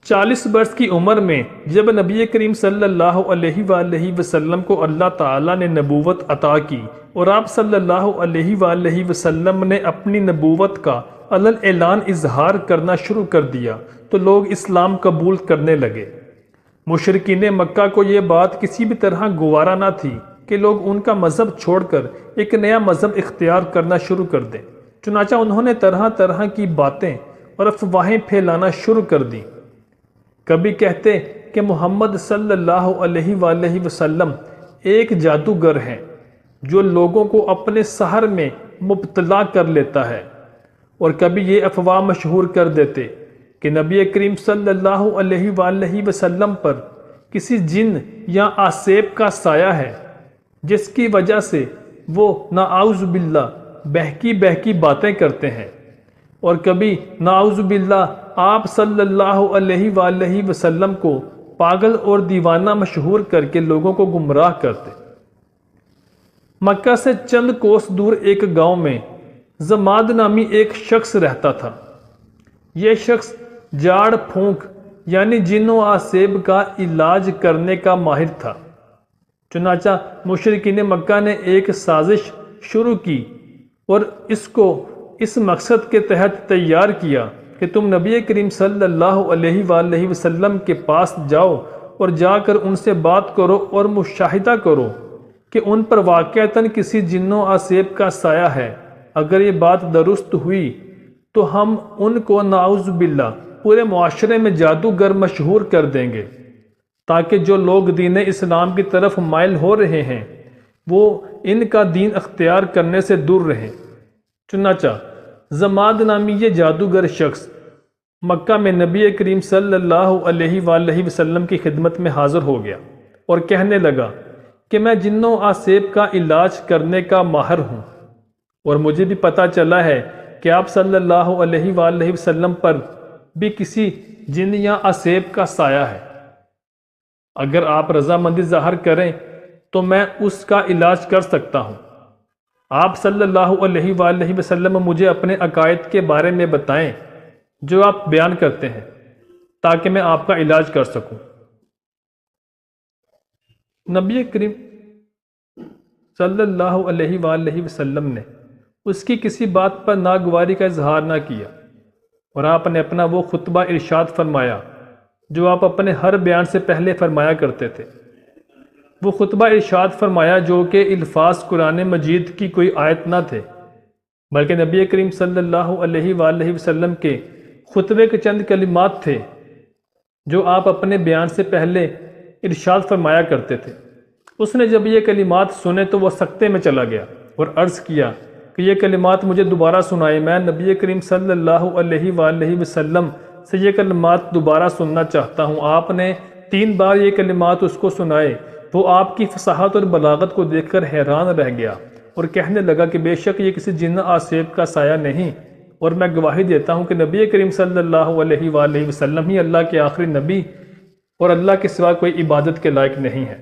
40 برس کی عمر میں جب نبی کریم صلی اللہ علیہ وآلہ وسلم کو اللہ تعالیٰ نے نبوت عطا کی اور آپ صلی اللہ علیہ وآلہ وسلم نے اپنی نبوت کا علن اعلان اظہار کرنا شروع کر دیا تو لوگ اسلام قبول کرنے لگے۔ مشرکین مکہ کو یہ بات کسی بھی طرح گوارا نہ تھی کہ لوگ ان کا مذہب چھوڑ کر ایک نیا مذہب اختیار کرنا شروع کر دیں، چنانچہ انہوں نے طرح طرح کی باتیں اور افواہیں پھیلانا شروع کر دیں۔ کبھی کہتے کہ محمد صلی اللہ علیہ وآلہ وسلم ایک جادوگر ہیں جو لوگوں کو اپنے سحر میں مبتلا کر لیتا ہے، اور کبھی یہ افواہ مشہور کر دیتے کہ نبی کریم صلی اللہ علیہ وآلہ وسلم پر کسی جن یا آسیب کا سایہ ہے جس کی وجہ سے وہ نعوذ باللہ بہکی باتیں کرتے ہیں، اور کبھی نعوذ باللہ آپ صلی اللہ علیہ وآلہ وسلم کو پاگل اور دیوانہ مشہور کر کے لوگوں کو گمراہ کرتے۔ مکہ سے چند کوس دور ایک گاؤں میں زماد نامی ایک شخص رہتا تھا۔ یہ شخص جاڑ پھونک یعنی جن و آسیب کا علاج کرنے کا ماہر تھا۔ چنانچہ مشرکین مکہ نے ایک سازش شروع کی اور اس کو اس مقصد کے تحت تیار کیا کہ تم نبی کریم صلی اللہ علیہ وآلہ وسلم کے پاس جاؤ اور جا کر ان سے بات کرو اور مشاہدہ کرو کہ ان پر واقعتاً کسی جن و آسیب کا سایہ ہے۔ اگر یہ بات درست ہوئی تو ہم ان کو نعوذ باللہ پورے معاشرے میں جادوگر مشہور کر دیں گے، تاکہ جو لوگ دین اسلام کی طرف مائل ہو رہے ہیں وہ ان کا دین اختیار کرنے سے دور رہیں۔ چنانچہ زماد نامی یہ جادوگر شخص مکہ میں نبی کریم صلی اللہ علیہ وآلہ وسلم کی خدمت میں حاضر ہو گیا اور کہنے لگا کہ میں جن و آسیب کا علاج کرنے کا ماہر ہوں، اور مجھے بھی پتہ چلا ہے کہ آپ صلی اللہ علیہ وآلہ وسلم پر بھی کسی جن یا آسیب کا سایہ ہے۔ اگر آپ رضامندی ظاہر کریں تو میں اس کا علاج کر سکتا ہوں۔ آپ صلی اللہ علیہ وآلہ وسلم مجھے اپنے عقائد کے بارے میں بتائیں جو آپ بیان کرتے ہیں تاکہ میں آپ کا علاج کر سکوں۔ نبی کریم صلی اللہ علیہ وآلہ وسلم نے اس کی کسی بات پر ناگواری کا اظہار نہ کیا، اور آپ نے اپنا وہ خطبہ ارشاد فرمایا جو آپ اپنے ہر بیان سے پہلے فرمایا کرتے تھے۔ وہ خطبہ ارشاد فرمایا جو کہ الفاظ قرآن مجید کی کوئی آیت نہ تھے، بلکہ نبی کریم صلی اللہ علیہ وآلہ وسلم کے خطبے کے چند کلمات تھے جو آپ اپنے بیان سے پہلے ارشاد فرمایا کرتے تھے۔ اس نے جب یہ کلمات سنے تو وہ سکتے میں چلا گیا اور عرض کیا کہ یہ کلمات مجھے دوبارہ سنائے، میں نبی کریم صلی اللہ علیہ وآلہ وسلم سے یہ کلمات دوبارہ سننا چاہتا ہوں۔ آپ نے 3 بار یہ کلمات اس کو سنائے۔ وہ آپ کی فصاحت اور بلاغت کو دیکھ کر حیران رہ گیا اور کہنے لگا کہ بے شک یہ کسی جن آسیب کا سایہ نہیں، اور میں گواہی دیتا ہوں کہ نبی کریم صلی اللہ علیہ وآلہ وسلم ہی اللہ کے آخری نبی اور اللہ کے سوا کوئی عبادت کے لائق نہیں ہے۔